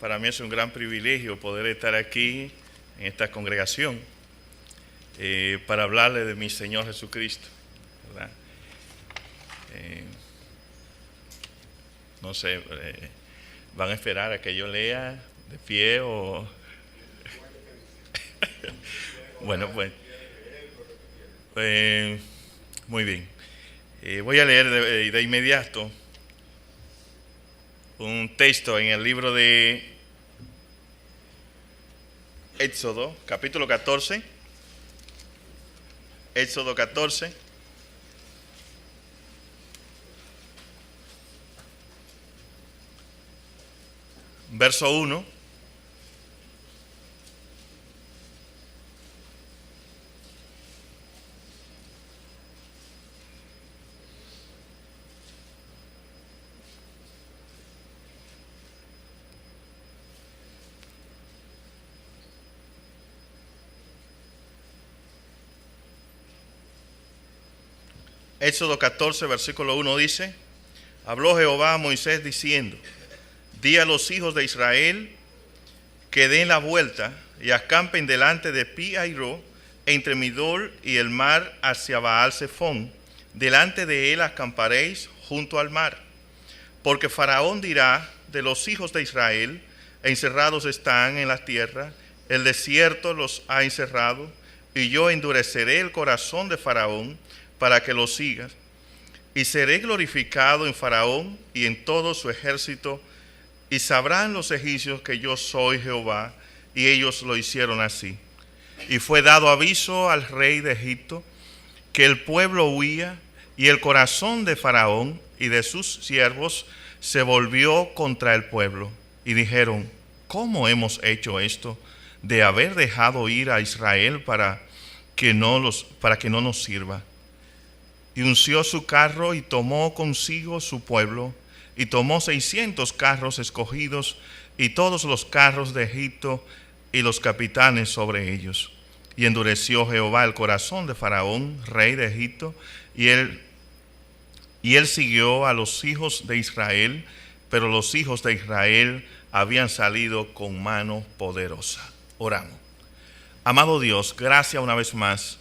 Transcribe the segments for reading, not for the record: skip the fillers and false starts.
Para mí es un gran privilegio poder estar aquí en esta congregación para hablarle de mi Señor Jesucristo, ¿verdad? No sé, ¿van a esperar a que yo lea de pie o...? Bueno, pues muy bien. Voy a leer de inmediato un texto en el libro de Éxodo, capítulo 14. Éxodo 14. Verso 1. Éxodo 14, versículo 1 dice: Habló Jehová a Moisés diciendo: Di a los hijos de Israel que den la vuelta y acampen delante de Pi-Hairó, entre Midol y el mar hacia Baal-Zephón. Delante de él acamparéis junto al mar. Porque Faraón dirá de los hijos de Israel: encerrados están en la tierra, el desierto los ha encerrado, y yo endureceré el corazón de Faraón para que lo sigas, y seré glorificado en Faraón y en todo su ejército, y sabrán los egipcios que yo soy Jehová. Y ellos lo hicieron así. Y fue dado aviso al rey de Egipto que el pueblo huía, y el corazón de Faraón y de sus siervos se volvió contra el pueblo. Y dijeron: ¿cómo hemos hecho esto de haber dejado ir a Israel para que no nos sirva? Y unció su carro y tomó consigo su pueblo, y tomó 600 carros escogidos, y todos los carros de Egipto, y los capitanes sobre ellos. Y endureció Jehová el corazón de Faraón, rey de Egipto, y él siguió a los hijos de Israel, pero los hijos de Israel habían salido con mano poderosa. Oramos. Amado Dios, gracias una vez más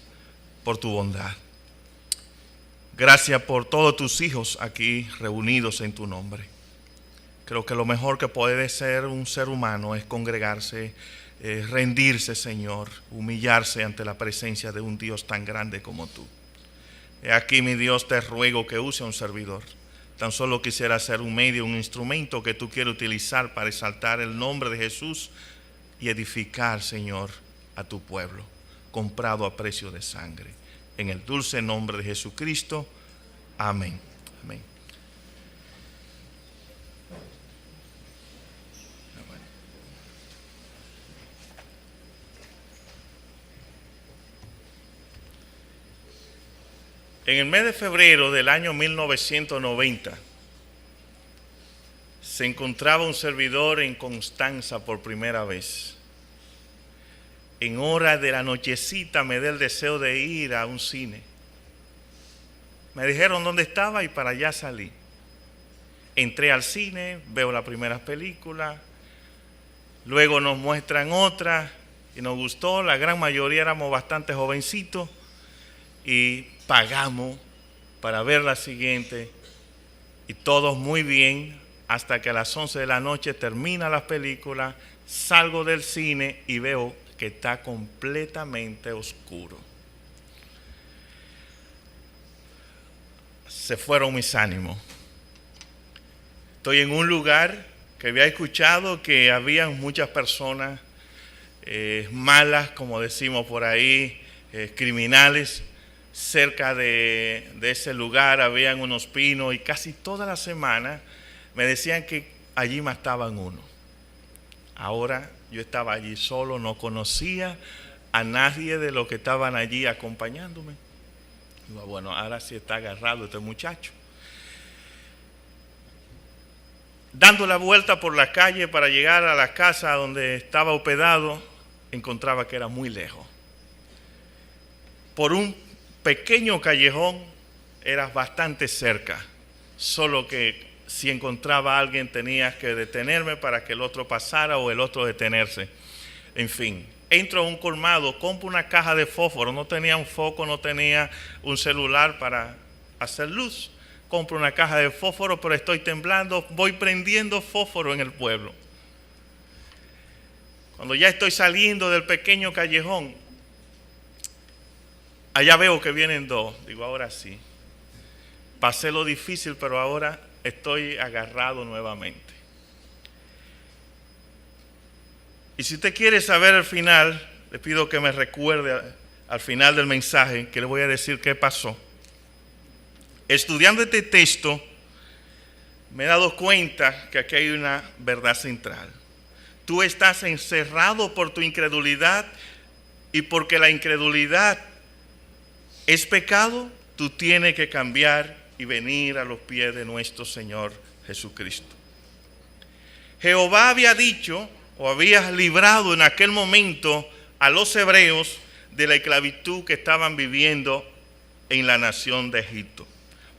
por tu bondad. Gracias por todos tus hijos aquí reunidos en tu nombre. Creo que lo mejor que puede ser un ser humano es congregarse, rendirse, Señor, humillarse ante la presencia de un Dios tan grande como tú. Aquí, mi Dios, te ruego que use un servidor. Tan solo quisiera ser un medio, un instrumento que tú quieres utilizar para exaltar el nombre de Jesús y edificar, Señor, a tu pueblo, comprado a precio de sangre. En el dulce nombre de Jesucristo. Amén. Amén. En el mes de febrero del año 1990 se encontraba un servidor en Constanza por primera vez. En hora de la nochecita me dio el deseo de ir a un cine. Me dijeron dónde estaba y para allá salí. Entré al cine, veo la primera película, luego nos muestran otra y nos gustó. La gran mayoría éramos bastante jovencitos y pagamos para ver la siguiente, y todos muy bien, hasta que a las 11 de la noche termina la película, salgo del cine y veo que está completamente oscuro. Se fueron mis ánimos. Estoy en un lugar que había escuchado que había muchas personas malas, como decimos por ahí, criminales. Cerca de ese lugar habían unos pinos, y casi toda la semana me decían que allí mataban uno. Ahora yo estaba allí solo, no conocía a nadie de los que estaban allí acompañándome. Digo, bueno, ahora sí está agarrado este muchacho. Dando la vuelta por la calle para llegar a la casa donde estaba hospedado, encontraba que era muy lejos. Por un pequeño callejón era bastante cerca, solo que si encontraba a alguien tenía que detenerme para que el otro pasara o el otro detenerse. En fin, entro a un colmado, compro una caja de fósforo, no tenía un foco, no tenía un celular para hacer luz. Compro una caja de fósforo, pero estoy temblando, voy prendiendo fósforo en el pueblo. Cuando ya estoy saliendo del pequeño callejón, allá veo que vienen dos. Digo, ahora sí. Pasé lo difícil, pero ahora estoy agarrado nuevamente. Y si usted quiere saber el final, le pido que me recuerde al final del mensaje que le voy a decir qué pasó. Estudiando este texto, me he dado cuenta que aquí hay una verdad central. Tú estás encerrado por tu incredulidad, y porque la incredulidad es pecado, tú tienes que cambiar y venir a los pies de nuestro Señor Jesucristo. Jehová había dicho o había librado en aquel momento a los hebreos de la esclavitud que estaban viviendo en la nación de Egipto.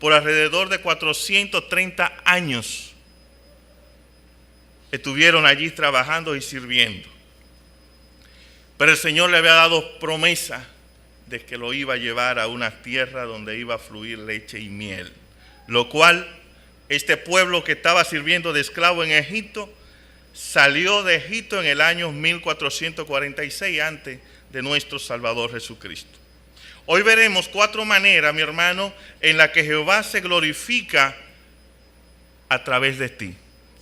Por alrededor de 430 años estuvieron allí trabajando y sirviendo. Pero el Señor le había dado promesa de que lo iba a llevar a una tierra donde iba a fluir leche y miel. Lo cual, este pueblo que estaba sirviendo de esclavo en Egipto, salió de Egipto en el año 1446 antes de nuestro Salvador Jesucristo. Hoy veremos 4 maneras, mi hermano, en las que Jehová se glorifica a través de ti.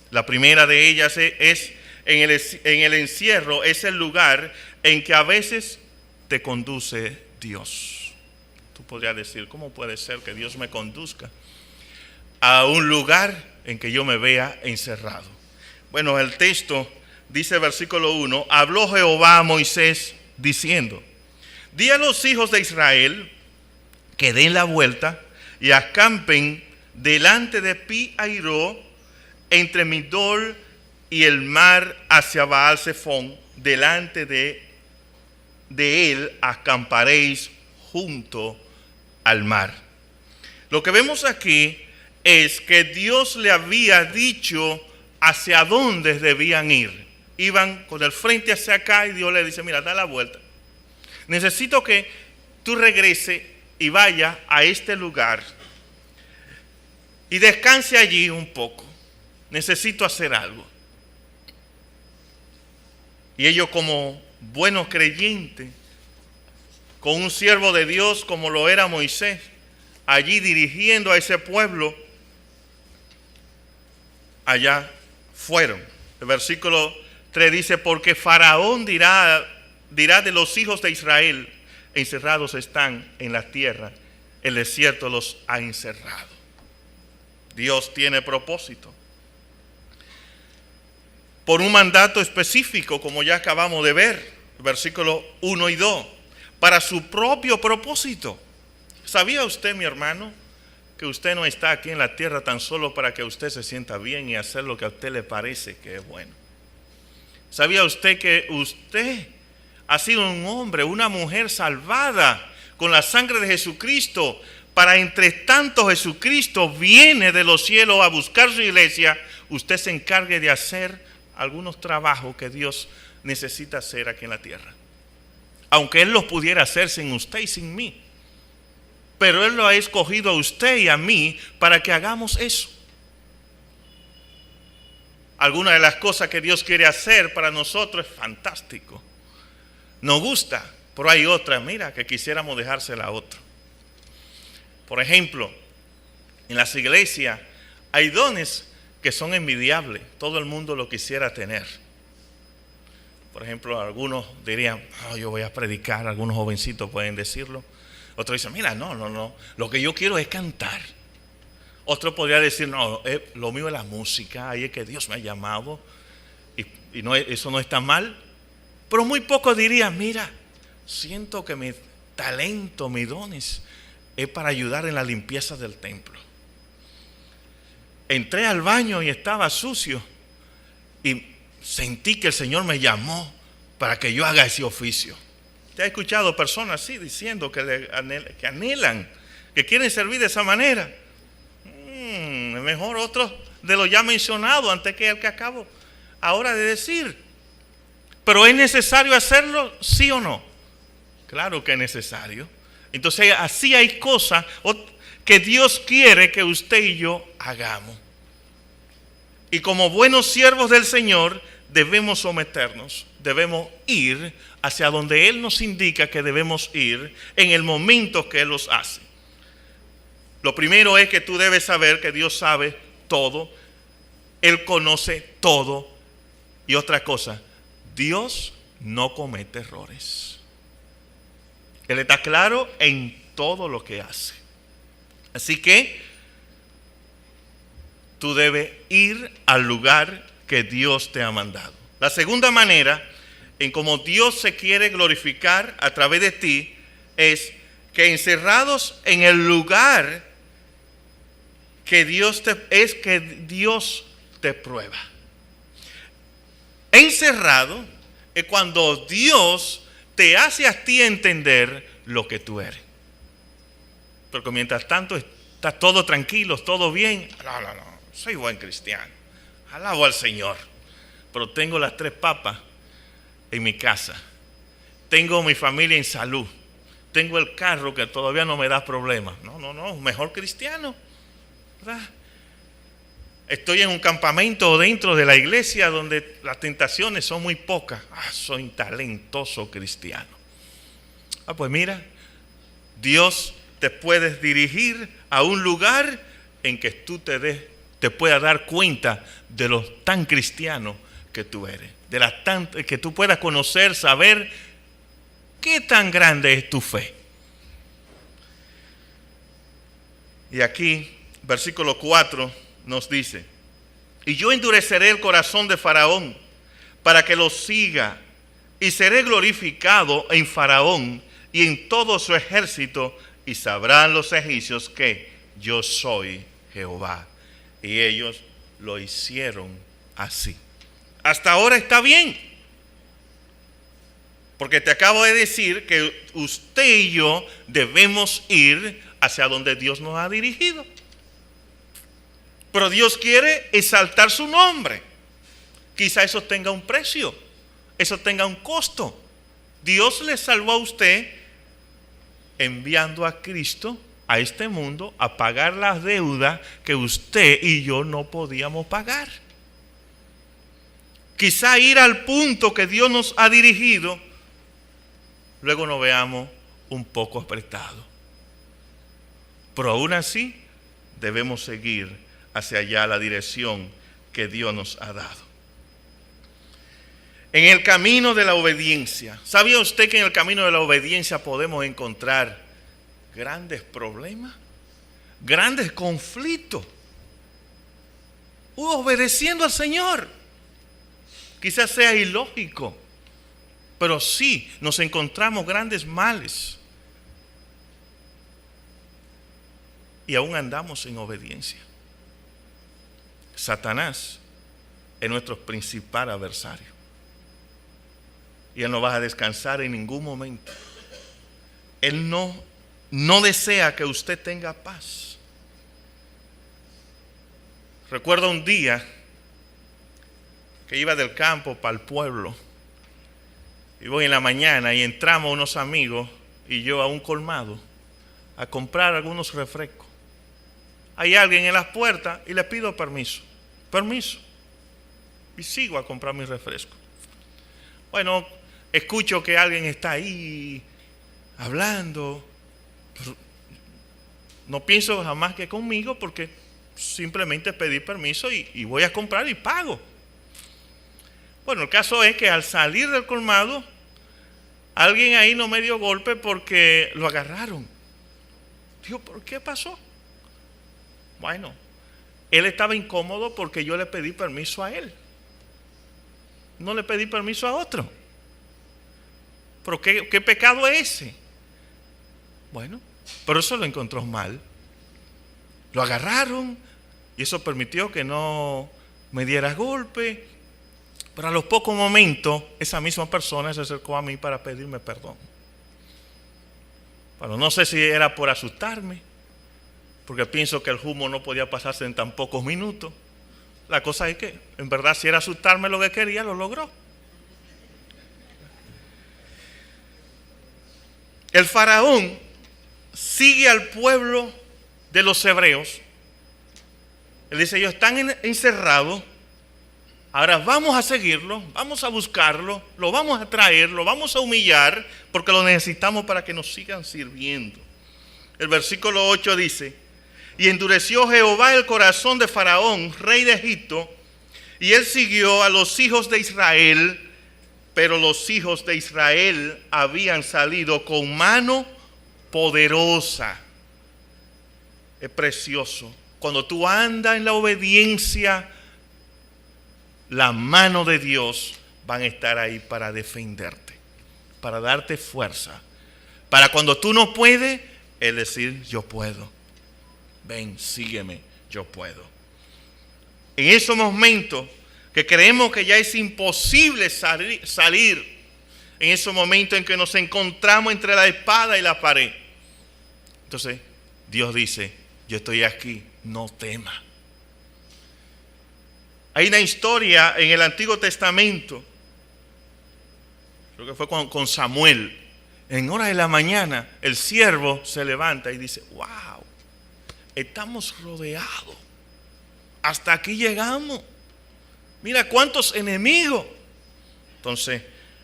La primera de ellas es en el encierro, es el lugar en que a veces te conduce Dios. Tú podrías decir, ¿cómo puede ser que Dios me conduzca a un lugar en que yo me vea encerrado? Bueno, el texto dice, versículo 1, habló Jehová a Moisés diciendo, di a los hijos de Israel que den la vuelta y acampen delante de Pi-Hairó, entre Migdol y el mar hacia Baal-Zephón. Delante de él acamparéis junto al mar. Lo que vemos aquí es que Dios le había dicho hacia dónde debían ir. Iban con el frente hacia acá y Dios le dice, mira, da la vuelta. Necesito que tú regreses y vaya a este lugar y descanse allí un poco. Necesito hacer algo. Y ellos, como buenos creyentes, con un siervo de Dios como lo era Moisés, allí dirigiendo a ese pueblo, allá fueron. El versículo 3 dice, porque Faraón dirá de los hijos de Israel, encerrados están en la tierra, el desierto los ha encerrado. Dios tiene propósito. Por un mandato específico, como ya acabamos de ver, versículos 1 y 2, para su propio propósito. ¿Sabía usted, mi hermano, que usted no está aquí en la tierra tan solo para que usted se sienta bien y hacer lo que a usted le parece que es bueno? ¿Sabía usted que usted ha sido un hombre, una mujer salvada con la sangre de Jesucristo? Para entre tanto Jesucristo viene de los cielos a buscar su iglesia, usted se encargue de hacer algunos trabajos que Dios necesita hacer aquí en la tierra. Aunque Él los pudiera hacer sin usted y sin mí. Pero Él lo ha escogido a usted y a mí para que hagamos eso. Alguna de las cosas que Dios quiere hacer para nosotros es fantástico. Nos gusta, pero hay otras, mira, que quisiéramos dejársela a otro. Por ejemplo, en las iglesias hay dones que son envidiables. Todo el mundo lo quisiera tener. Por ejemplo, algunos dirían, oh, yo voy a predicar. Algunos jovencitos pueden decirlo. Otros dicen, mira, no. Lo que yo quiero es cantar. Otro podría decir, no, lo mío es la música. Ahí es que Dios me ha llamado. Y no, eso no está mal. Pero muy pocos dirían, mira, siento que mi talento, mis dones es para ayudar en la limpieza del templo. Entré al baño y estaba sucio y sentí que el Señor me llamó para que yo haga ese oficio. ¿Te has escuchado personas así diciendo que anhelan, que quieren servir de esa manera? Mejor otros de lo ya mencionado antes que el que acabo ahora de decir. Pero ¿es necesario hacerlo, sí o no? Claro que es necesario. Entonces así hay cosas que Dios quiere que usted y yo hagamos. Y como buenos siervos del Señor debemos someternos, debemos ir hacia donde Él nos indica que debemos ir en el momento que Él los hace. Lo primero es que tú debes saber que Dios sabe todo, Él conoce todo. Y otra cosa, Dios no comete errores. Él está claro en todo lo que hace. Así que tú debes ir al lugar que Dios te ha mandado. La segunda manera en cómo Dios se quiere glorificar a través de ti es que encerrados en el lugar que Dios te prueba. Encerrado es cuando Dios te hace a ti entender lo que tú eres. Porque mientras tanto está todo tranquilo, todo bien. No, soy buen cristiano. Alabo al Señor. Pero tengo las 3 papas en mi casa. Tengo mi familia en salud. Tengo el carro que todavía no me da problemas. No, mejor cristiano, ¿verdad? Estoy en un campamento dentro de la iglesia donde las tentaciones son muy pocas. Soy un talentoso cristiano. Pues mira, Dios te puede dirigir a un lugar en que tú te puedas dar cuenta de lo tan cristiano que tú eres. Que tú puedas conocer, saber qué tan grande es tu fe. Y aquí, versículo 4 nos dice: y yo endureceré el corazón de Faraón para que lo siga, y seré glorificado en Faraón y en todo su ejército, y sabrán los egipcios que yo soy Jehová. Y ellos lo hicieron así. Hasta ahora está bien, porque te acabo de decir que usted y yo debemos ir hacia donde Dios nos ha dirigido. Pero Dios quiere exaltar su nombre. Quizá eso tenga un precio, eso tenga un costo. Dios le salvó a usted enviando a Cristo a este mundo a pagar las deudas que usted y yo no podíamos pagar. Quizá ir al punto que Dios nos ha dirigido, luego nos veamos un poco apretados. Pero aún así debemos seguir hacia allá la dirección que Dios nos ha dado. En el camino de la obediencia, ¿sabía usted que en el camino de la obediencia podemos encontrar grandes problemas, grandes conflictos? Obedeciendo al Señor. Quizás sea ilógico, pero sí nos encontramos grandes males. Y aún andamos en obediencia. Satanás es nuestro principal adversario. Y él no va a descansar en ningún momento. Él no desea que usted tenga paz. Recuerdo un día que iba del campo para el pueblo. Y voy en la mañana y entramos unos amigos y yo a un colmado a comprar algunos refrescos. Hay alguien en las puertas y le pido permiso. Y sigo a comprar mis refrescos. Bueno, escucho que alguien está ahí hablando. Pero no pienso jamás que conmigo, porque simplemente pedí permiso y voy a comprar y pago. Bueno, el caso es que al salir del colmado, alguien ahí no me dio golpe porque lo agarraron. Digo, ¿por qué pasó? Bueno, él estaba incómodo porque yo le pedí permiso a él. No le pedí permiso a otro. ¿Pero qué pecado es ese? Bueno, pero eso lo encontró mal. Lo agarraron y eso permitió que no me diera golpe. Pero a los pocos momentos, esa misma persona se acercó a mí para pedirme perdón. Bueno, no sé si era por asustarme, porque pienso que el humo no podía pasarse en tan pocos minutos. La cosa es que, en verdad, si era asustarme lo que quería, lo logró. El faraón sigue al pueblo de los hebreos. Él dice, ellos están encerrados. Ahora vamos a seguirlo, vamos a buscarlo, lo vamos a traer, lo vamos a humillar, porque lo necesitamos para que nos sigan sirviendo. El versículo 8 dice, y endureció Jehová el corazón de Faraón, rey de Egipto, y él siguió a los hijos de Israel, pero los hijos de Israel habían salido con mano poderosa. Es precioso. Cuando tú andas en la obediencia, la mano de Dios van a estar ahí para defenderte, para darte fuerza. Para cuando tú no puedes, Él decir, yo puedo. Ven, sígueme, yo puedo. En esos momentos que creemos que ya es imposible salir, en esos momentos en que nos encontramos entre la espada y la pared, entonces Dios dice, yo estoy aquí, no temas. Hay una historia en el Antiguo Testamento, creo que fue con Samuel. En hora de la mañana el siervo se levanta y dice, wow, estamos rodeados, hasta aquí llegamos, mira cuántos enemigos. Entonces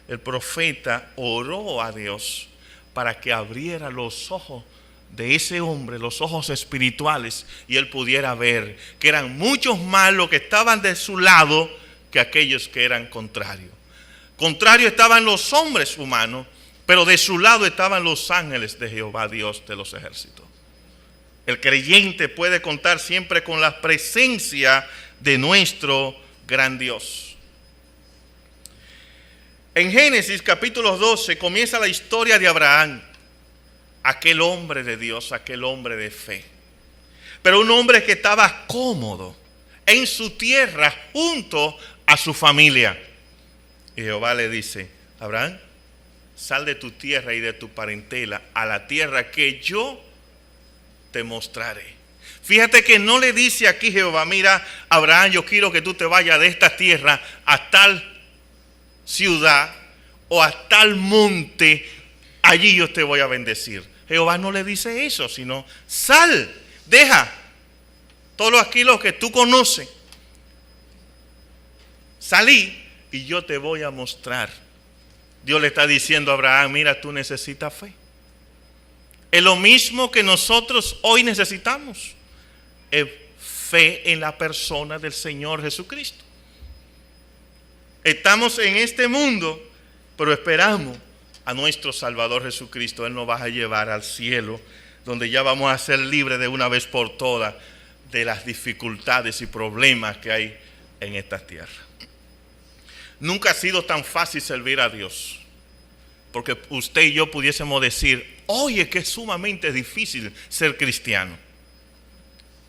el profeta oró a Dios para que abriera los ojos de ese hombre, los ojos espirituales, y él pudiera ver que eran muchos más los que estaban de su lado que aquellos que eran contrarios. Contrario estaban los hombres humanos, pero de su lado estaban los ángeles de Jehová, Dios de los ejércitos. El creyente puede contar siempre con la presencia de nuestro gran Dios. En Génesis capítulo 12 comienza la historia de Abraham, aquel hombre de Dios, aquel hombre de fe. Pero un hombre que estaba cómodo en su tierra junto a su familia. Y Jehová le dice, Abraham, sal de tu tierra y de tu parentela a la tierra que yo te mostraré. Fíjate que no le dice aquí Jehová, mira, Abraham, yo quiero que tú te vayas de esta tierra a tal ciudad o a tal monte, allí yo te voy a bendecir. Jehová no le dice eso, sino sal, deja todos aquí los que tú conoces, salí y yo te voy a mostrar. Dios le está diciendo a Abraham, mira, tú necesitas fe. Es lo mismo que nosotros hoy necesitamos, es fe en la persona del Señor Jesucristo. Estamos en este mundo, pero esperamos a nuestro Salvador Jesucristo. Él nos va a llevar al cielo, donde ya vamos a ser libres de una vez por todas de las dificultades y problemas que hay en esta tierra. Nunca ha sido tan fácil servir a Dios, porque usted y yo pudiésemos decir, oye, que es sumamente difícil ser cristiano.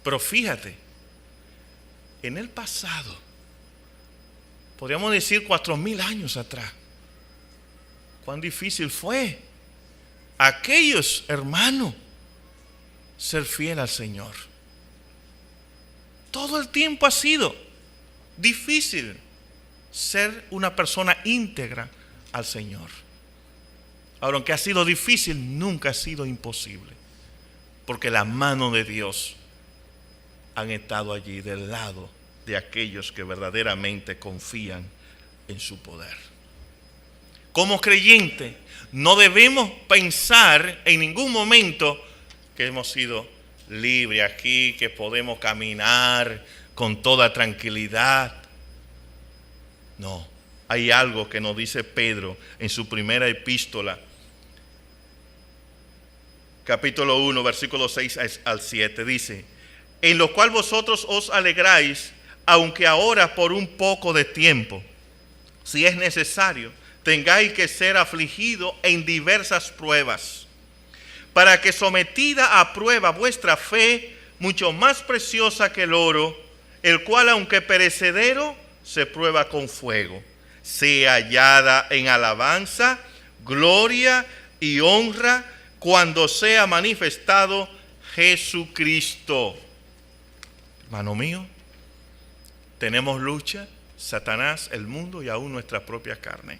Pero fíjate, en el pasado, podríamos decir 4,000 años atrás, cuán difícil fue a aquellos hermanos ser fiel al Señor. Todo el tiempo ha sido difícil ser una persona íntegra al Señor. Ahora, aunque ha sido difícil, nunca ha sido imposible, porque la mano de Dios han estado allí del lado de aquellos que verdaderamente confían en su poder. Como creyentes, no debemos pensar en ningún momento que hemos sido libres aquí, que podemos caminar con toda tranquilidad. No, hay algo que nos dice Pedro en su primera epístola, capítulo 1, versículos 6 al 7, dice, en lo cual vosotros os alegráis, aunque ahora por un poco de tiempo, si es necesario, tengáis que ser afligidos en diversas pruebas, para que sometida a prueba vuestra fe, mucho más preciosa que el oro, el cual aunque perecedero, se prueba con fuego, sea hallada en alabanza, gloria y honra, cuando sea manifestado Jesucristo. Hermano mío, tenemos lucha, Satanás, el mundo y aún nuestra propia carne.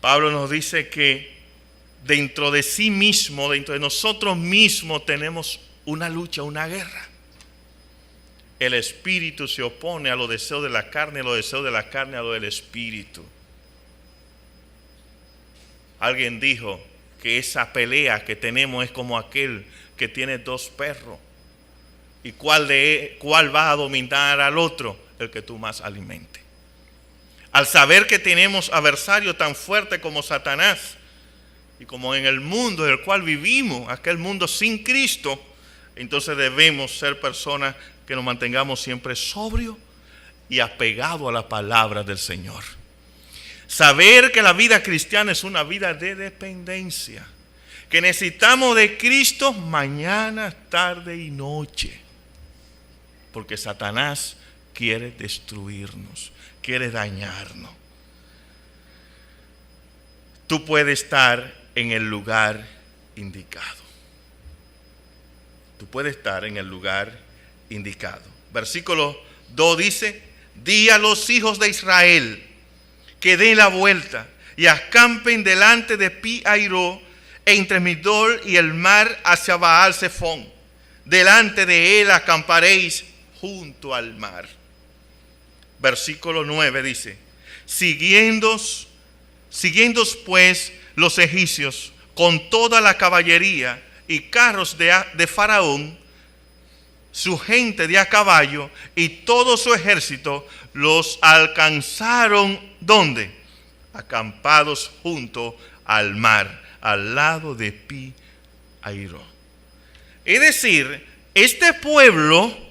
Pablo nos dice que dentro de sí mismo, dentro de nosotros mismos tenemos una lucha, una guerra. El espíritu se opone a los deseos de la carne, a los deseos de la carne, a los del espíritu. Alguien dijo que esa pelea que tenemos es como aquel que tiene dos perros. ¿Y cuál va a dominar al otro? El que tú más alimentes. Al saber que tenemos adversario tan fuerte como Satanás y como en el mundo en el cual vivimos, aquel mundo sin Cristo, entonces debemos ser personas que nos mantengamos siempre sobrios y apegados a la palabra del Señor. Saber que la vida cristiana es una vida de dependencia, que necesitamos de Cristo mañana, tarde y noche, porque Satanás quiere destruirnos, quiere dañarnos. Tú puedes estar en el lugar indicado. Tú puedes estar en el lugar indicado. Versículo 2 dice: di a los hijos de Israel que den la vuelta y acampen delante de Pi-Hairó, entre Migdol y el mar hacia Baal-Zephón. Delante de él acamparéis junto al mar. Versículo 9 dice: siguiendo pues los egipcios con toda la caballería y carros de Faraón, su gente de a caballo y todo su ejército, los alcanzaron ¿dónde? Acampados junto al mar, al lado de Pi-Hairó. Es decir, este pueblo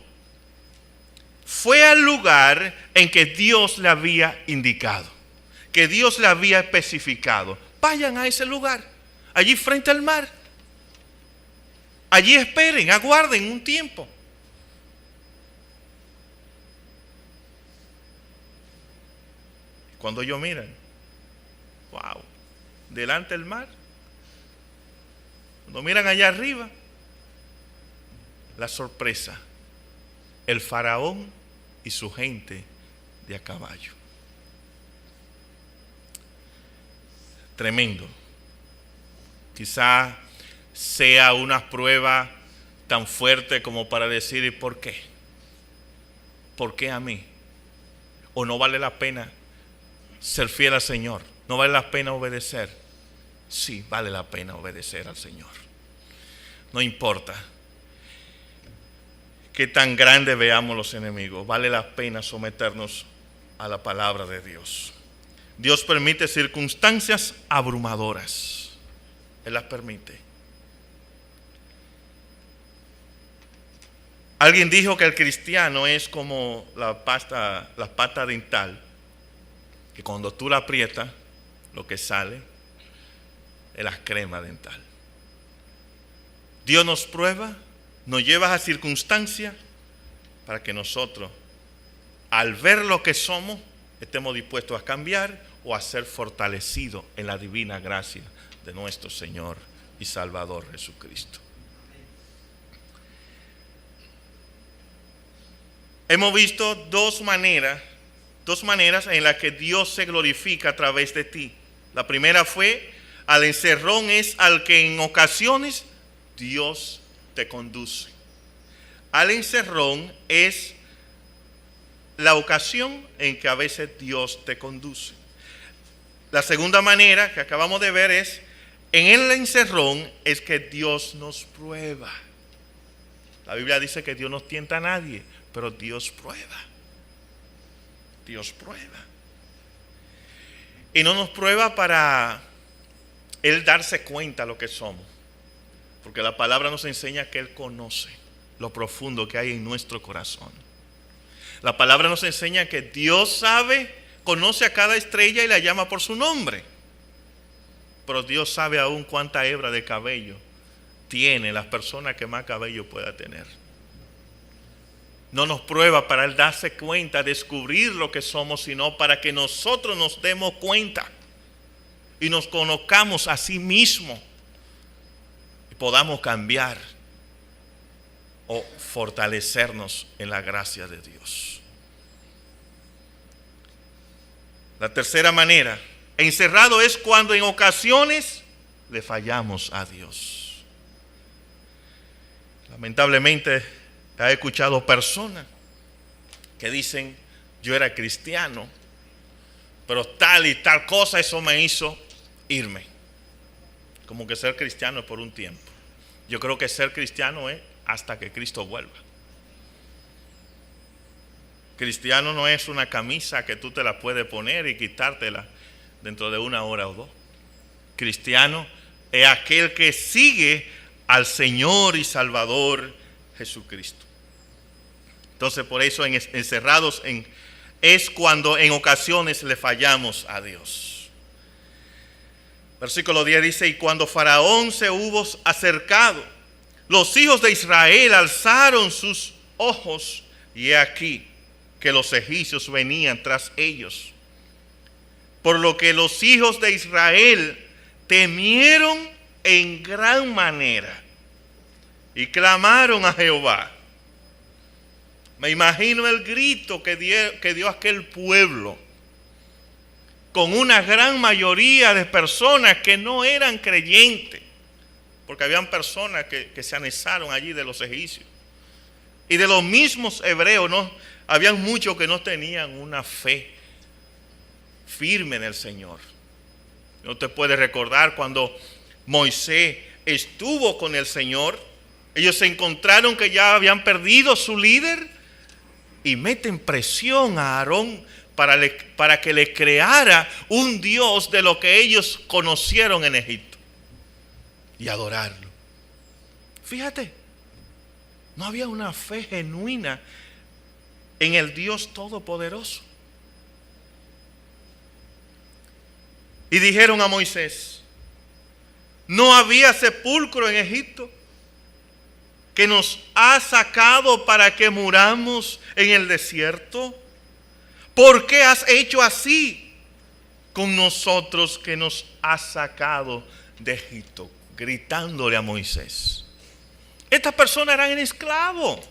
fue al lugar en que Dios le había indicado, que Dios le había especificado. Vayan a ese lugar, allí frente al mar. Allí esperen, aguarden un tiempo. Cuando ellos miran, wow, delante del mar. Cuando miran allá arriba, la sorpresa, el faraón y su gente de a caballo. Tremendo. Quizá sea una prueba tan fuerte como para decir: ¿y por qué? ¿Por qué a mí? ¿O no vale la pena ser fiel al Señor? ¿No vale la pena obedecer? Sí, vale la pena obedecer al Señor. No importa qué tan grande veamos los enemigos, vale la pena someternos a la palabra de Dios. Dios permite circunstancias abrumadoras. Él las permite. Alguien dijo que el cristiano es como la pasta dental, que cuando tú la aprietas, lo que sale es la crema dental. Dios nos prueba, nos lleva a circunstancias para que nosotros, al ver lo que somos, estemos dispuestos a cambiar o a ser fortalecidos en la divina gracia de nuestro Señor y Salvador Jesucristo. Hemos visto dos maneras en las que Dios se glorifica a través de ti. La primera fue al encerrón, es al que en ocasiones Dios te conduce. Al encerrón es la ocasión en que a veces Dios te conduce. La segunda manera que acabamos de ver es en el encerrón, es que Dios nos prueba. La Biblia dice que Dios no tienta a nadie, pero Dios prueba. Dios prueba. Y no nos prueba para Él darse cuenta de lo que somos. Porque la palabra nos enseña que Él conoce lo profundo que hay en nuestro corazón. La palabra nos enseña que Dios conoce a cada estrella y la llama por su nombre. Pero Dios sabe aún cuánta hebra de cabello tiene las personas que más cabello pueda tener. No nos prueba para Él darse cuenta, descubrir lo que somos, sino para que nosotros nos demos cuenta y nos conozcamos a sí mismos y podamos cambiar. o fortalecernos en la gracia de Dios. La tercera manera, encerrado, es cuando en ocasiones le fallamos a Dios. Lamentablemente he escuchado personas que dicen: yo era cristiano, pero tal y tal cosa, eso me hizo irme. Como que ser cristiano es por un tiempo. Yo creo que ser cristiano es hasta que Cristo vuelva. Cristiano no es una camisa que tú te la puedes poner y quitártela dentro de 1 hora o 2. Cristiano es aquel que sigue al Señor y Salvador Jesucristo. Entonces, por eso encerrados es cuando en ocasiones le fallamos a Dios. Versículo 10 dice: y cuando Faraón se hubo acercado, los hijos de Israel alzaron sus ojos, y he aquí que los egipcios venían tras ellos. Por lo que los hijos de Israel temieron en gran manera y clamaron a Jehová. Me imagino el grito que dio aquel pueblo, con una gran mayoría de personas que no eran creyentes, porque habían personas que se anexaron allí de los egipcios. Y de los mismos hebreos, ¿no? Habían muchos que no tenían una fe firme en el Señor. No te puedes recordar cuando Moisés estuvo con el Señor, ellos se encontraron que ya habían perdido su líder y meten presión a Aarón para que le creara un Dios de lo que ellos conocieron en Egipto y adorarlo. Fíjate, no había una fe genuina en el Dios Todopoderoso. Y dijeron a Moisés: ¿no había sepulcro en Egipto que nos ha sacado para que muramos en el desierto? ¿Por qué has hecho así con nosotros que nos has sacado de Egipto? Gritándole a Moisés. Estas personas eran esclavos.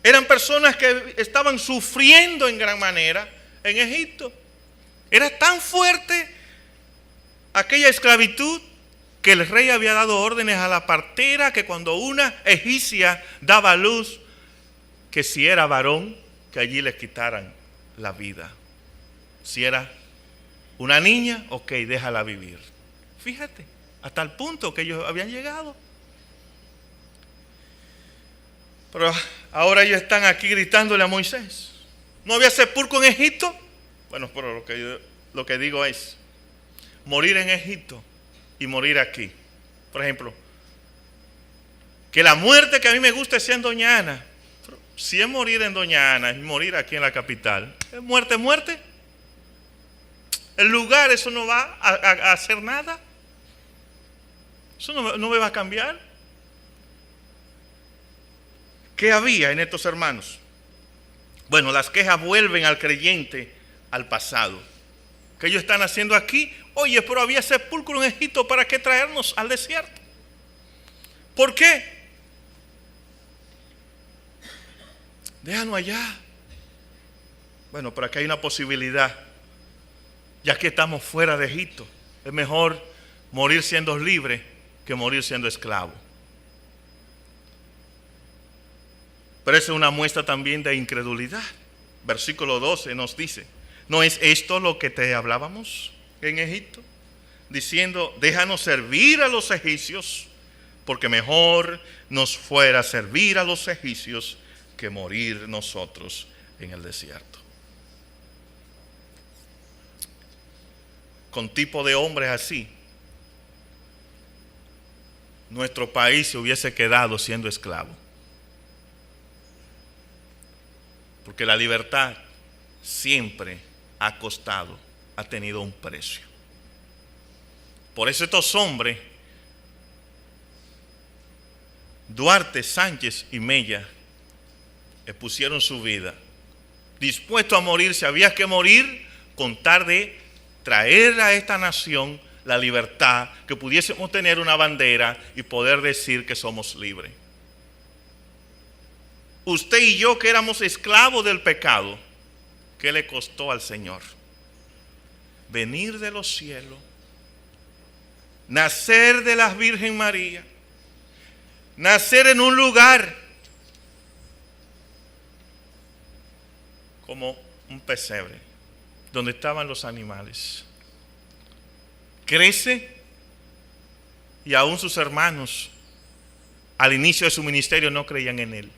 Eran personas que estaban sufriendo en gran manera en Egipto. Era tan fuerte aquella esclavitud que el rey había dado órdenes a la partera que cuando una egipcia daba a luz, que si era varón, que allí les quitaran la vida. Si era una niña, ok, déjala vivir. Fíjate, hasta el punto que ellos habían llegado. Pero ahora ellos están aquí gritándole a Moisés: ¿no había sepulcro en Egipto? Bueno, pero lo que digo es morir en Egipto y morir aquí. Por ejemplo, que la muerte que a mí me gusta sea en Doña Ana. Si es morir en Doña Ana y morir aquí en la capital, ¿es muerte, muerte? El lugar, eso no va a hacer nada. Eso no me va a cambiar. ¿Qué había en estos hermanos? Bueno, las quejas vuelven al creyente al pasado. ¿Qué ellos están haciendo aquí? Oye, pero había sepulcro en Egipto, ¿para qué traernos al desierto? ¿Por qué? Déjanos allá. Bueno, pero aquí hay una posibilidad. Ya que estamos fuera de Egipto, es mejor morir siendo libre que morir siendo esclavo. Pero esa es una muestra también de incredulidad. Versículo 12 nos dice: ¿no es esto lo que te hablábamos en Egipto? Diciendo: déjanos servir a los egipcios, porque mejor nos fuera servir a los egipcios que morir nosotros en el desierto. Con tipo de hombres así, nuestro país se hubiese quedado siendo esclavo. Porque la libertad siempre ha costado, ha tenido un precio. Por eso estos hombres, Duarte, Sánchez y Mella, expusieron su vida, dispuestos a morir, si había que morir, con tal de traer a esta nación la libertad, que pudiésemos tener una bandera y poder decir que somos libres. Usted y yo que éramos esclavos del pecado, ¿qué le costó al Señor? Venir de los cielos, nacer de la Virgen María, nacer en un lugar como un pesebre, donde estaban los animales. Crece y aún sus hermanos al inicio de su ministerio no creían en él.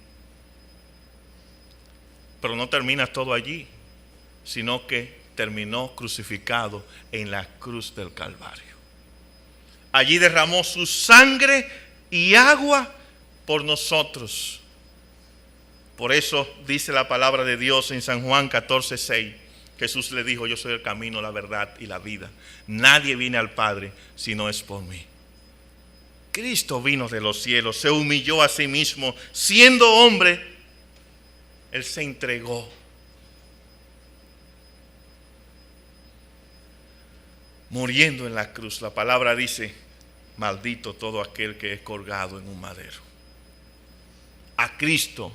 Pero no termina todo allí, sino que terminó crucificado en la cruz del Calvario. Allí derramó su sangre y agua por nosotros. Por eso dice la palabra de Dios en San Juan 14:6. Jesús le dijo: yo soy el camino, la verdad y la vida. Nadie viene al Padre si no es por mí. Cristo vino de los cielos, se humilló a sí mismo, siendo hombre, Él se entregó. Muriendo en la cruz, la palabra dice: maldito todo aquel que es colgado en un madero. A Cristo,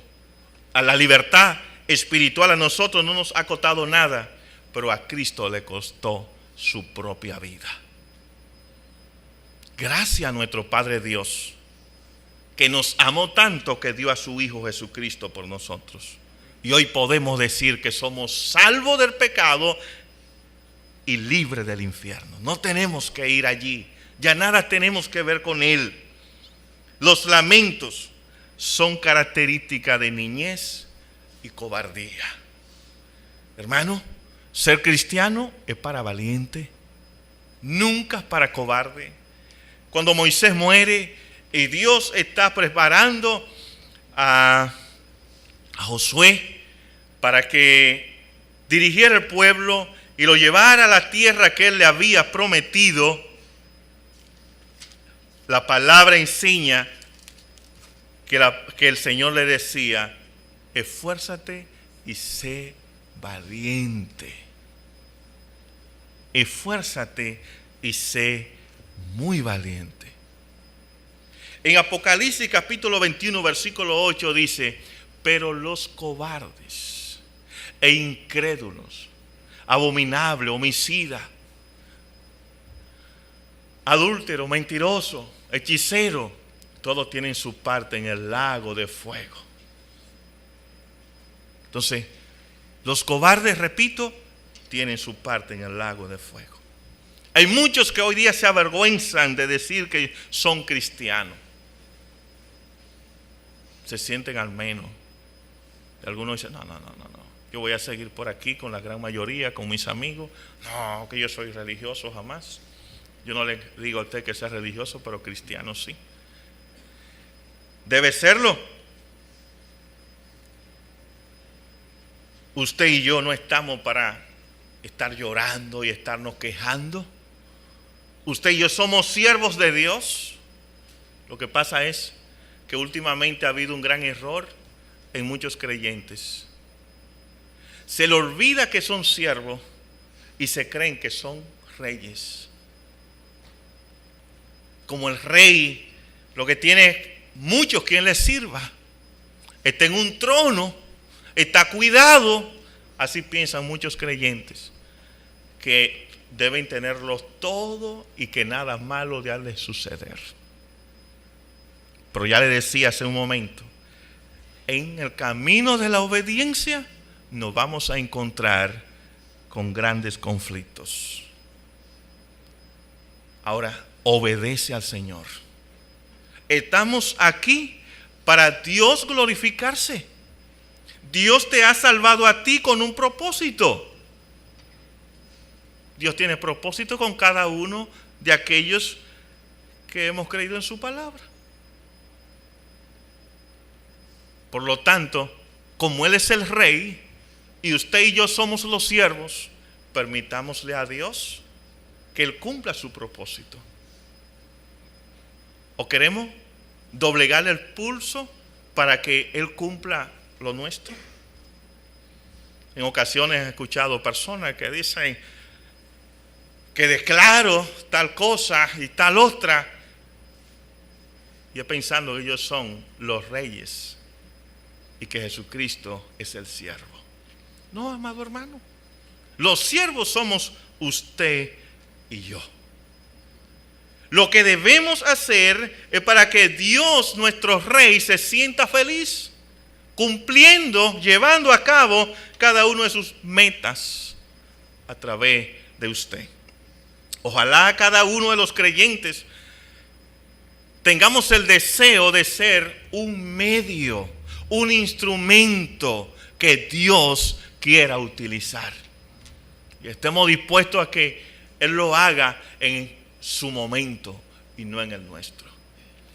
a la libertad espiritual, a nosotros no nos ha costado nada, pero a Cristo le costó su propia vida. Gracias a nuestro Padre Dios, que nos amó tanto que dio a su Hijo Jesucristo por nosotros. Y hoy podemos decir que somos salvos del pecado y libres del infierno. No tenemos que ir allí, ya nada tenemos que ver con Él. Los lamentos son características de niñez y cobardía. Hermano, ser cristiano es para valiente, nunca para cobarde. Cuando Moisés muere y Dios está preparando a Josué para que dirigiera el pueblo y lo llevara a la tierra que él le había prometido, la palabra enseña que el Señor le decía: esfuérzate y sé valiente. Esfuérzate y sé muy valiente. En Apocalipsis capítulo 21 versículo 8 dice: pero los cobardes e incrédulos, abominable, homicida, adúltero, mentiroso, hechicero, todos tienen su parte en el lago de fuego. Entonces, los cobardes, repito, tienen su parte en el lago de fuego. Hay muchos que hoy día se avergüenzan de decir que son cristianos. Se sienten al menos. Algunos dicen: no. Yo voy a seguir por aquí con la gran mayoría, con mis amigos. No, que yo soy religioso, jamás. Yo no le digo a usted que sea religioso, pero cristiano sí. Debe serlo. Usted y yo no estamos para estar llorando y estarnos quejando. Usted y yo somos siervos de Dios. Lo que pasa es que últimamente ha habido un gran error en muchos creyentes. Se le olvida que son siervos y se creen que son reyes. Como el rey, lo que tiene muchos quien le sirva. Está en un trono, está cuidado. Así piensan muchos creyentes, que deben tenerlo todo y que nada malo le ha de suceder. Pero ya le decía hace un momento, en el camino de la obediencia nos vamos a encontrar con grandes conflictos. Ahora, obedece al Señor. Estamos aquí para Dios glorificarse. Dios te ha salvado a ti con un propósito. Dios tiene propósito con cada uno de aquellos que hemos creído en su palabra. Por lo tanto, como Él es el rey y usted y yo somos los siervos, permitámosle a Dios que Él cumpla su propósito. ¿O queremos doblegarle el pulso para que Él cumpla lo nuestro? En ocasiones he escuchado personas que dicen que declaro tal cosa y tal otra, y pensando que ellos son los reyes. y que Jesucristo es el siervo. No, amado hermano. Los siervos somos usted y yo. Lo que debemos hacer es para que Dios, nuestro Rey, se sienta feliz, cumpliendo, llevando a cabo cada uno de sus metas a través de usted. Ojalá cada uno de los creyentes tengamos el deseo de ser un medio, un instrumento que Dios quiera utilizar. Y estemos dispuestos a que Él lo haga en su momento y no en el nuestro.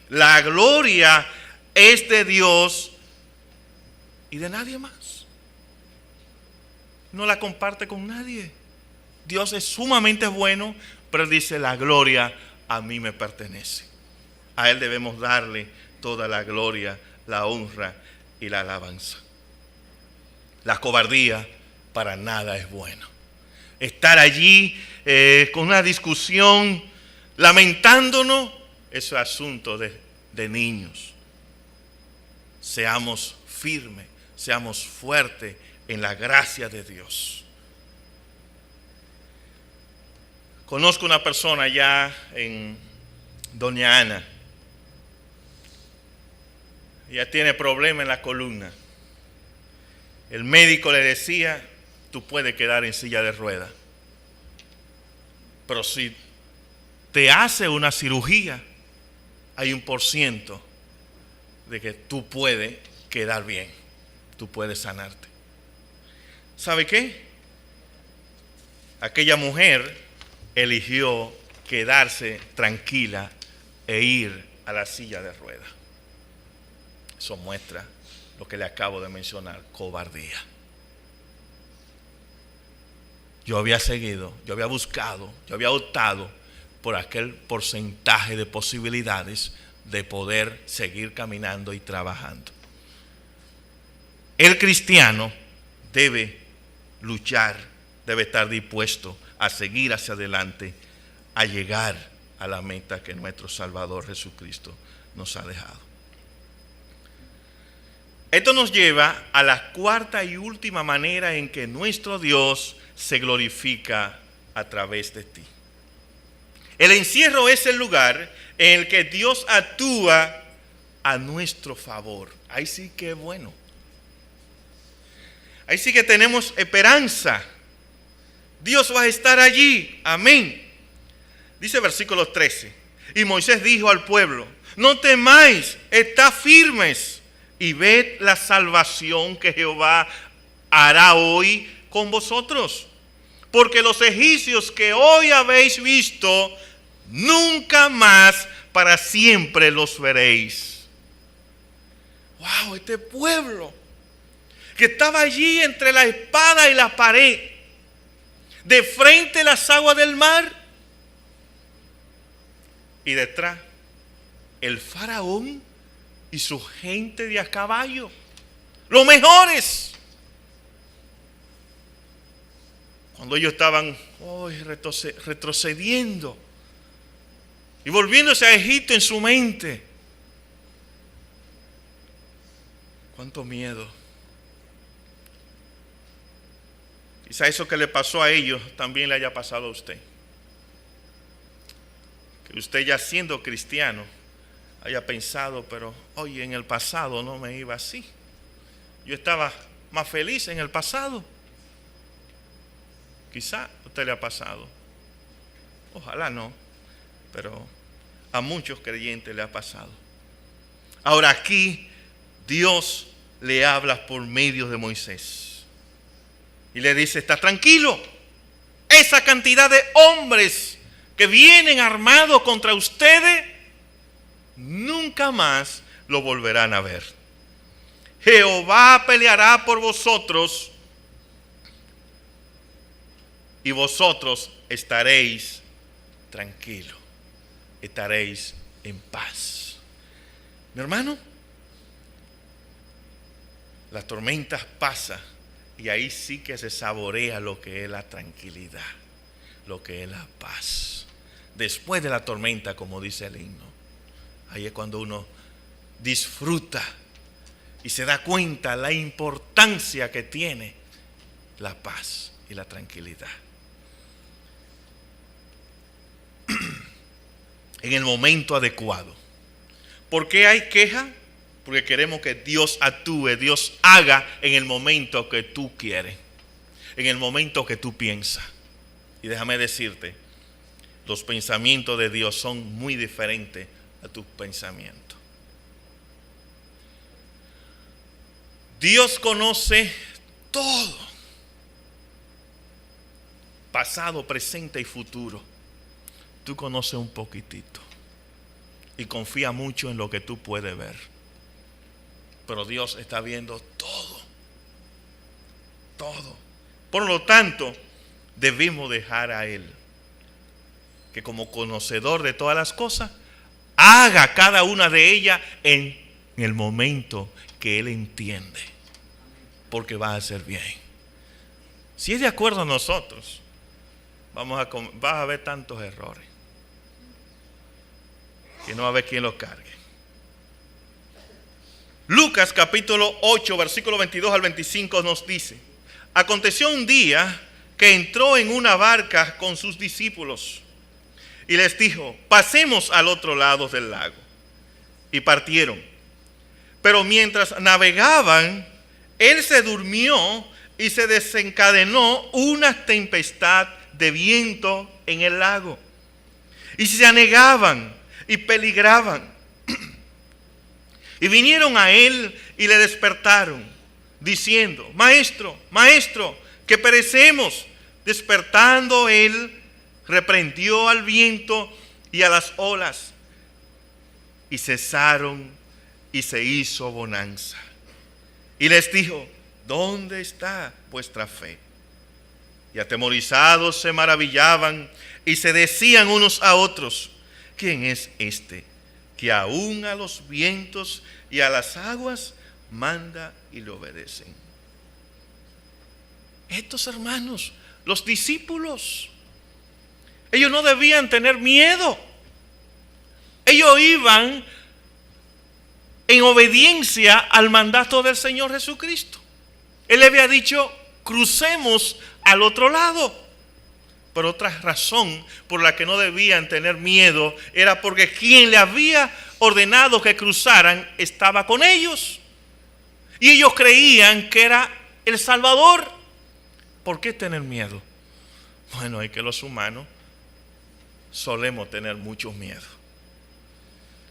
La gloria es de Dios y de nadie más. No la comparte con nadie. Dios es sumamente bueno, pero dice: la gloria a mí me pertenece. A Él debemos darle toda la gloria, la honra y la alabanza. La cobardía para nada es bueno. Estar allí con una discusión, lamentándonos, eso es asunto de niños. Seamos firmes, seamos fuertes en la gracia de Dios. Conozco una persona allá en Doña Ana. Ella tiene problemas en la columna. El médico le decía: tú puedes quedar en silla de ruedas, pero si te hace una cirugía, hay 1% de que tú puedes quedar bien, tú puedes sanarte. ¿Sabe qué? Aquella mujer eligió quedarse tranquila e ir a la silla de ruedas. Eso muestra lo que le acabo de mencionar: cobardía. Yo había seguido, yo había buscado, yo había optado por aquel porcentaje de posibilidades de poder seguir caminando y trabajando. El cristiano debe luchar, debe estar dispuesto a seguir hacia adelante, a llegar a la meta que nuestro Salvador Jesucristo nos ha dejado. Esto nos lleva a la cuarta y última manera en que nuestro Dios se glorifica a través de ti. El encierro es el lugar en el que Dios actúa a nuestro favor. Ahí sí que es bueno. Ahí sí que tenemos esperanza. Dios va a estar allí. Amén. Dice versículo 13. Y Moisés dijo al pueblo: no temáis, estad firmes y ved la salvación que Jehová hará hoy con vosotros. Porque los egipcios que hoy habéis visto, nunca más para siempre los veréis. Wow, este pueblo que estaba allí entre la espada y la pared, de frente las aguas del mar, y detrás el faraón y su gente de a caballo, los mejores. Cuando ellos estaban retrocediendo y volviéndose a Egipto en su mente, cuánto miedo. Quizá eso que le pasó a ellos también le haya pasado a usted. Que usted, ya siendo cristiano, haya pensado: pero oye, en el pasado no me iba así. Yo estaba más feliz en el pasado. Quizá a usted le ha pasado. Ojalá no, pero a muchos creyentes le ha pasado. Ahora aquí Dios le habla por medio de Moisés y le dice: está tranquilo. Esa cantidad de hombres que vienen armados contra ustedes, nunca más lo volverán a ver. Jehová peleará por vosotros y vosotros estaréis tranquilos, estaréis en paz. Mi hermano, las tormentas pasan y ahí sí que se saborea lo que es la tranquilidad, lo que es la paz. Después de la tormenta, como dice el himno, ahí es cuando uno disfruta y se da cuenta la importancia que tiene la paz y la tranquilidad. En el momento adecuado. ¿Por qué hay queja? Porque queremos que Dios actúe, Dios haga en el momento que tú quieres, en el momento que tú piensas. Y déjame decirte, los pensamientos de Dios son muy diferentes a tus pensamientos. Dios conoce todo, pasado, presente y futuro. Tú conoces un poquitito y confía mucho en lo que tú puedes ver. Pero Dios está viendo todo. Todo. Por lo tanto, debemos dejar a Él que como conocedor de todas las cosas, haga cada una de ellas en el momento que Él entiende. Porque va a ser bien. Si es de acuerdo a nosotros, vas a ver tantos errores que no va a haber quien los cargue. Lucas capítulo 8 versículo 22 al 25 nos dice: aconteció un día que entró en una barca con sus discípulos y les dijo: pasemos al otro lado del lago. Y partieron. Pero mientras navegaban, él se durmió y se desencadenó una tempestad de viento en el lago. Y se anegaban y peligraban. Y vinieron a él y le despertaron, diciendo: maestro, maestro, que perecemos. Despertando él, reprendió al viento y a las olas, y cesaron, y se hizo bonanza. Y les dijo: ¿dónde está vuestra fe? Y atemorizados se maravillaban y se decían unos a otros: ¿quién es este que aún a los vientos y a las aguas manda y le obedecen? Estos hermanos, los discípulos, ellos no debían tener miedo. Ellos iban en obediencia al mandato del Señor Jesucristo. Él le había dicho: crucemos al otro lado. Pero otra razón por la que no debían tener miedo era porque quien le había ordenado que cruzaran estaba con ellos. Y ellos creían que era el Salvador. ¿Por qué tener miedo? Bueno, es que los humanos solemos tener mucho miedo.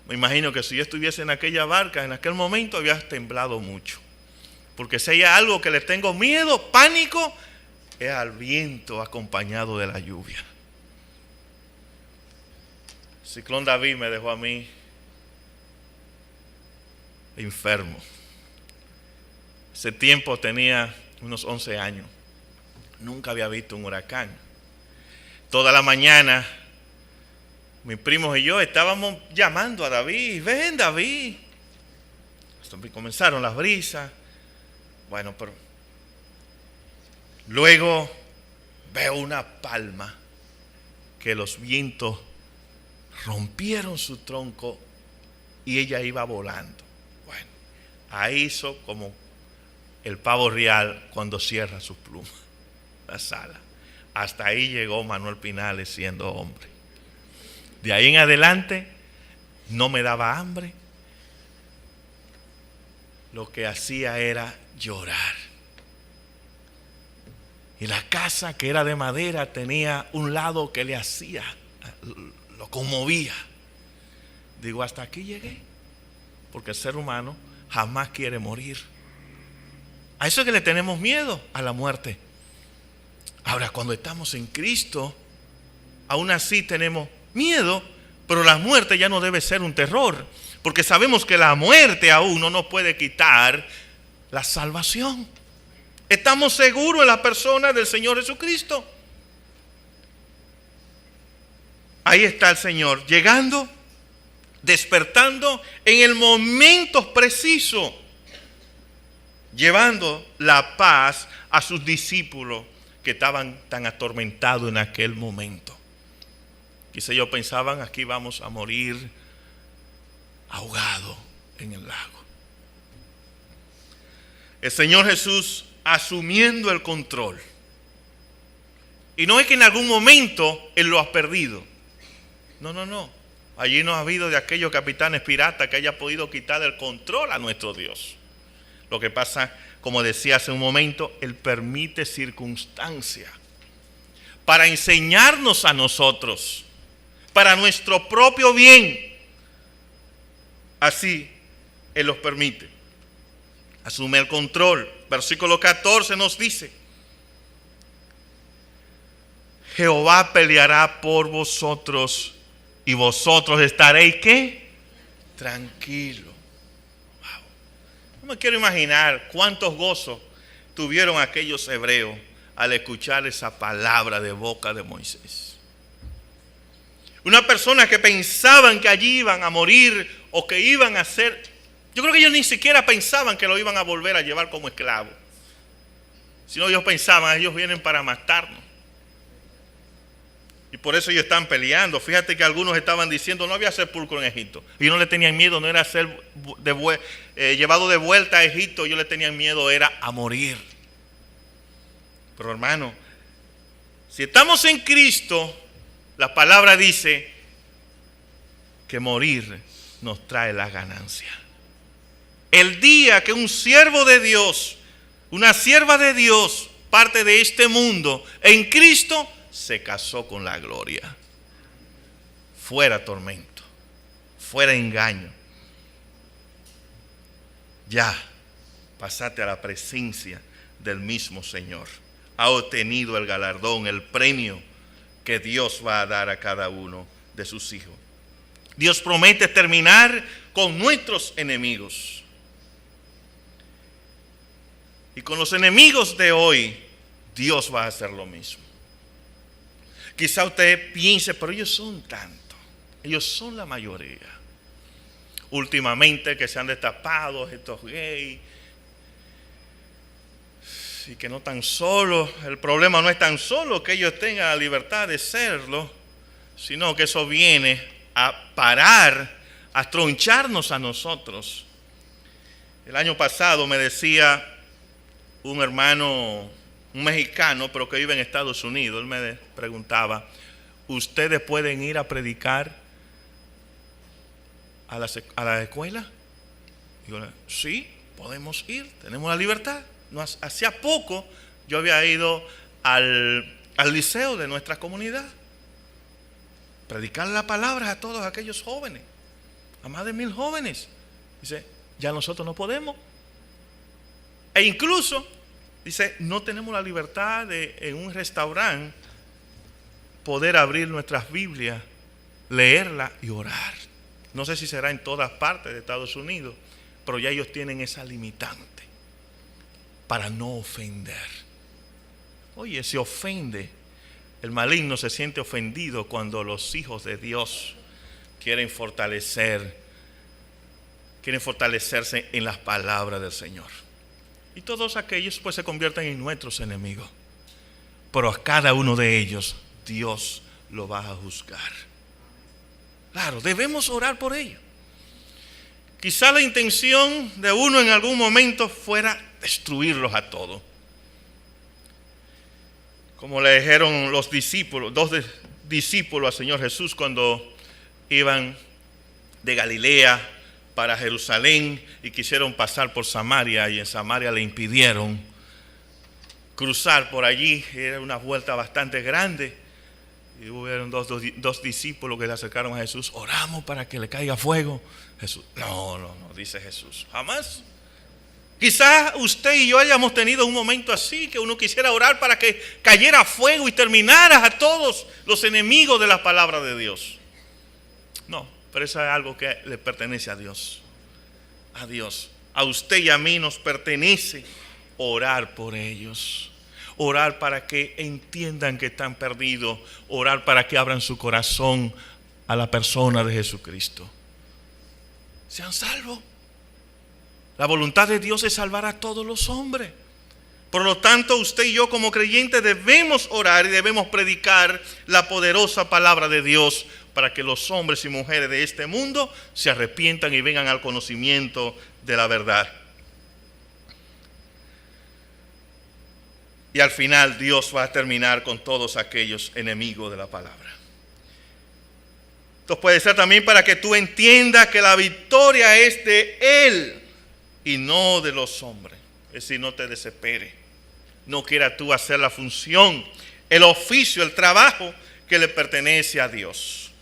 Me imagino que si yo estuviese en aquella barca en aquel momento había temblado mucho. Porque si hay algo que le tengo miedo, pánico, es al viento acompañado de la lluvia. El ciclón David me dejó a mí enfermo. Ese tiempo tenía unos 11 años. Nunca había visto un huracán. Toda la mañana mis primos y yo estábamos llamando a David: ven, David. Comenzaron las brisas. Bueno, pero luego veo una palma que los vientos rompieron su tronco y ella iba volando. Bueno, ahí hizo como el pavo real cuando cierra sus plumas, las alas. Hasta ahí llegó Manuel Pinales siendo hombre. De ahí en adelante no me daba hambre. Lo que hacía era llorar. Y la casa, que era de madera, tenía un lado que le hacía, lo conmovía. Digo, hasta aquí llegué. Porque el ser humano jamás quiere morir. A eso es que le tenemos miedo, a la muerte. Ahora, cuando estamos en Cristo, aún así tenemos miedo, pero la muerte ya no debe ser un terror. Porque sabemos que la muerte aún no nos puede quitar la salvación. Estamos seguros en la persona del Señor Jesucristo. Ahí está el Señor llegando, despertando en el momento preciso, llevando la paz a sus discípulos que estaban tan atormentados en aquel momento. Quizá ellos pensaban: aquí vamos a morir ahogados en el lago. El Señor Jesús asumiendo el control. Y no es que en algún momento Él lo ha perdido. No. Allí no ha habido de aquellos capitanes piratas que haya podido quitar el control a nuestro Dios. Lo que pasa, como decía hace un momento, Él permite circunstancias para enseñarnos a nosotros, para nuestro propio bien. Así Él los permite. Asume el control. Versículo 14 nos dice: Jehová peleará por vosotros y vosotros estaréis, ¿qué? Tranquilos. Wow. No me quiero imaginar cuántos gozos tuvieron aquellos hebreos al escuchar esa palabra de boca de Moisés. Una persona que pensaban que allí iban a morir o que iban a ser, yo creo que ellos ni siquiera pensaban que lo iban a volver a llevar como esclavo. Sino ellos pensaban, ellos vienen para matarnos. Y por eso ellos están peleando. Fíjate que algunos estaban diciendo, no había sepulcro en Egipto. Ellos no le tenían miedo, no era ser llevado de vuelta a Egipto. Ellos le tenían miedo, era a morir. Pero hermano, si estamos en Cristo, la palabra dice que morir nos trae la ganancia. El día que un siervo de Dios, una sierva de Dios, parte de este mundo en Cristo, se casó con la gloria. Fuera tormento, fuera engaño. Ya pasaste a la presencia del mismo Señor. Ha obtenido el galardón, el premio que Dios va a dar a cada uno de sus hijos. Dios promete terminar con nuestros enemigos. Y con los enemigos de hoy, Dios va a hacer lo mismo. Quizá usted piense, pero ellos son tantos, ellos son la mayoría. Últimamente que se han destapado estos gays, y que no tan solo, el problema no es tan solo que ellos tengan la libertad de serlo, sino que eso viene a parar, a troncharnos a nosotros. El año pasado me decía un hermano, un mexicano, pero que vive en Estados Unidos, él me preguntaba, ¿ustedes pueden ir a predicar a la escuela? Digo, sí, podemos ir, tenemos la libertad. No, hacía poco yo había ido al liceo de nuestra comunidad, predicar la palabra a todos aquellos jóvenes, a más de 1000 jóvenes. Dice, ya nosotros no podemos. E incluso dice, no tenemos la libertad de en un restaurante poder abrir nuestras Biblias, leerla y orar. No sé si será en todas partes de Estados Unidos, pero ya ellos tienen esa limitante para no ofender. Oye, se ofende. El maligno se siente ofendido cuando los hijos de Dios quieren fortalecerse en las palabras del Señor. Y todos aquellos pues se convierten en nuestros enemigos. Pero a cada uno de ellos Dios lo va a juzgar. Claro, debemos orar por ellos. Quizá la intención de uno en algún momento fuera destruirlos a todos. Como le dijeron los discípulos, dos discípulos al Señor Jesús cuando iban de Galilea para Jerusalén y quisieron pasar por Samaria, y en Samaria le impidieron cruzar por allí. Era una vuelta bastante grande y hubieron dos discípulos que le acercaron a Jesús. Oramos para que le caiga fuego. Jesús, no, dice Jesús, jamás. Quizás usted y yo hayamos tenido un momento así, que uno quisiera orar para que cayera fuego y terminara a todos los enemigos de la palabra de Dios. No, pero eso es algo que le pertenece a Dios. A Dios. A usted y a mí nos pertenece orar por ellos. Orar para que entiendan que están perdidos. Orar para que abran su corazón a la persona de Jesucristo. Sean salvos. La voluntad de Dios es salvar a todos los hombres. Por lo tanto, usted y yo como creyentes debemos orar y debemos predicar la poderosa palabra de Dios para que los hombres y mujeres de este mundo se arrepientan y vengan al conocimiento de la verdad. Y al final Dios va a terminar con todos aquellos enemigos de la palabra. Esto puede ser también para que tú entiendas que la victoria es de Él y no de los hombres. Es decir, no te desesperes. No quieras tú hacer la función, el oficio, el trabajo que le pertenece a Dios.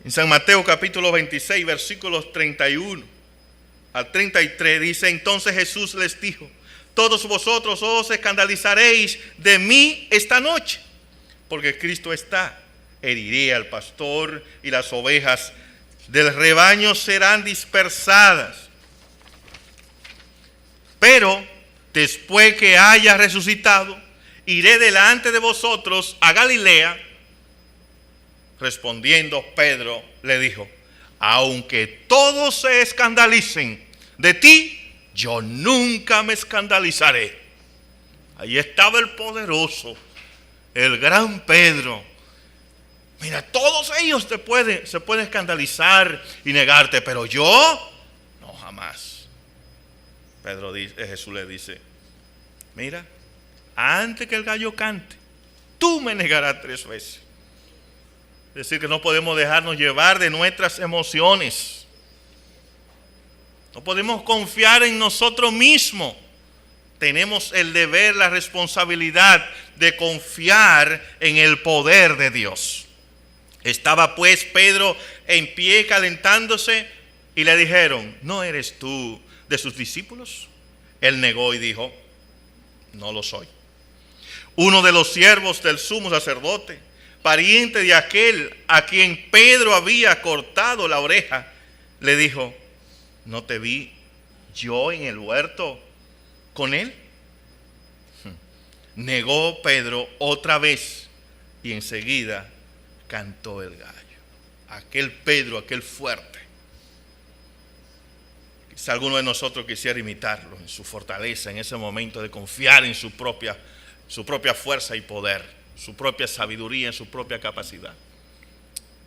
En San Mateo capítulo 26, versículos 31 al 33 dice: entonces Jesús les dijo: todos vosotros os escandalizaréis de mí esta noche, porque Cristo está. Heriré al pastor y las ovejas del rebaño serán dispersadas. Pero después que haya resucitado, iré delante de vosotros a Galilea. Respondiendo Pedro le dijo: aunque todos se escandalicen de ti, yo nunca me escandalizaré. Ahí estaba el poderoso, el gran Pedro. Mira, todos ellos se pueden escandalizar y negarte, pero yo no, jamás. Jesús le dice: mira, antes que el gallo cante, tú me negarás 3 veces. Es decir, que no podemos dejarnos llevar de nuestras emociones. No podemos confiar en nosotros mismos. Tenemos el deber, la responsabilidad de confiar en el poder de Dios. Estaba pues Pedro en pie calentándose y le dijeron: ¿no eres tú de sus discípulos? Él negó y dijo: no lo soy. Uno de los siervos del sumo sacerdote, pariente de aquel a quien Pedro había cortado la oreja, le dijo: ¿no te vi yo en el huerto con él? Negó Pedro otra vez y enseguida cantó el gallo. Aquel Pedro, aquel fuerte. Quizá alguno de nosotros quisiera imitarlo en su fortaleza, en ese momento de confiar en su propia fuerza y poder, su propia sabiduría, en su propia capacidad.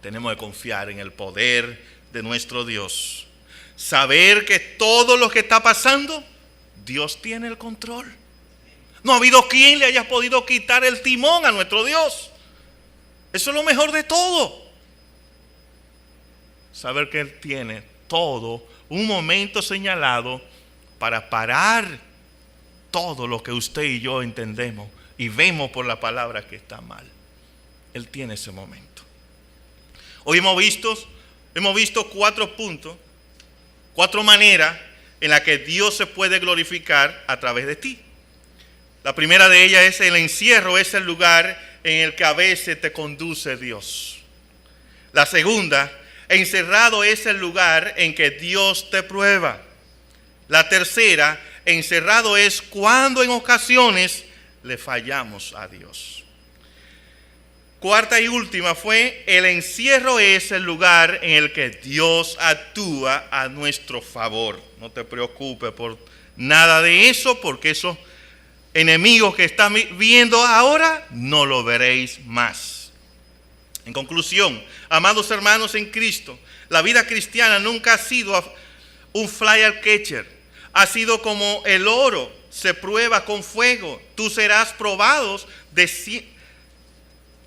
Tenemos que confiar en el poder de nuestro Dios. Saber que todo lo que está pasando, Dios tiene el control. No ha habido quien le haya podido quitar el timón a nuestro Dios. Eso es lo mejor de todo. Saber que Él tiene todo, un momento señalado para parar todo lo que usted y yo entendemos y vemos por la palabra que está mal. Él tiene ese momento. Hoy hemos visto 4 puntos, 4 maneras en las que Dios se puede glorificar a través de ti. La primera de ellas es el encierro, es el lugar en el que a veces te conduce Dios. La segunda, encerrado es el lugar en que Dios te prueba. La tercera, encerrado es cuando en ocasiones le fallamos a Dios. Cuarta y última fue: el encierro es el lugar en el que Dios actúa a nuestro favor. No te preocupes por nada de eso, porque esos enemigos que están viendo ahora no lo veréis más. En conclusión, amados hermanos en Cristo, la vida cristiana nunca ha sido un flyer catcher. Ha sido como el oro, se prueba con fuego. Tú serás probado.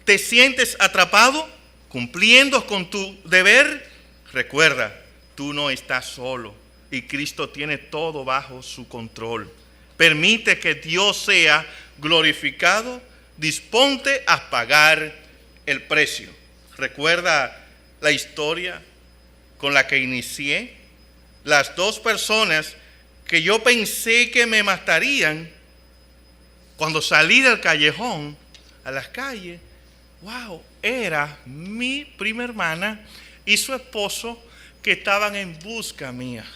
¿Te sientes atrapado cumpliendo con tu deber? Recuerda, tú no estás solo y Cristo tiene todo bajo su control. Permite que Dios sea glorificado. Disponte a pagar el precio. Recuerda la historia con la que inicié. Las 2 personas que yo pensé que me matarían, cuando salí del callejón a las calles, wow, era mi prima hermana y su esposo que estaban en busca mía.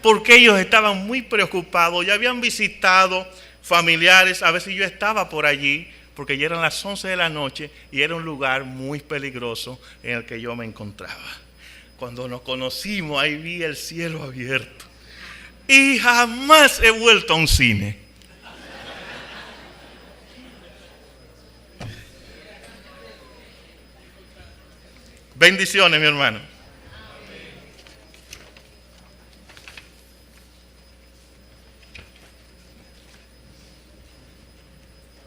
Porque ellos estaban muy preocupados, ya habían visitado familiares, a veces yo estaba por allí, porque ya eran las 11 de la noche y era un lugar muy peligroso en el que yo me encontraba. Cuando nos conocimos, ahí vi el cielo abierto. Y jamás he vuelto a un cine. Bendiciones, mi hermano.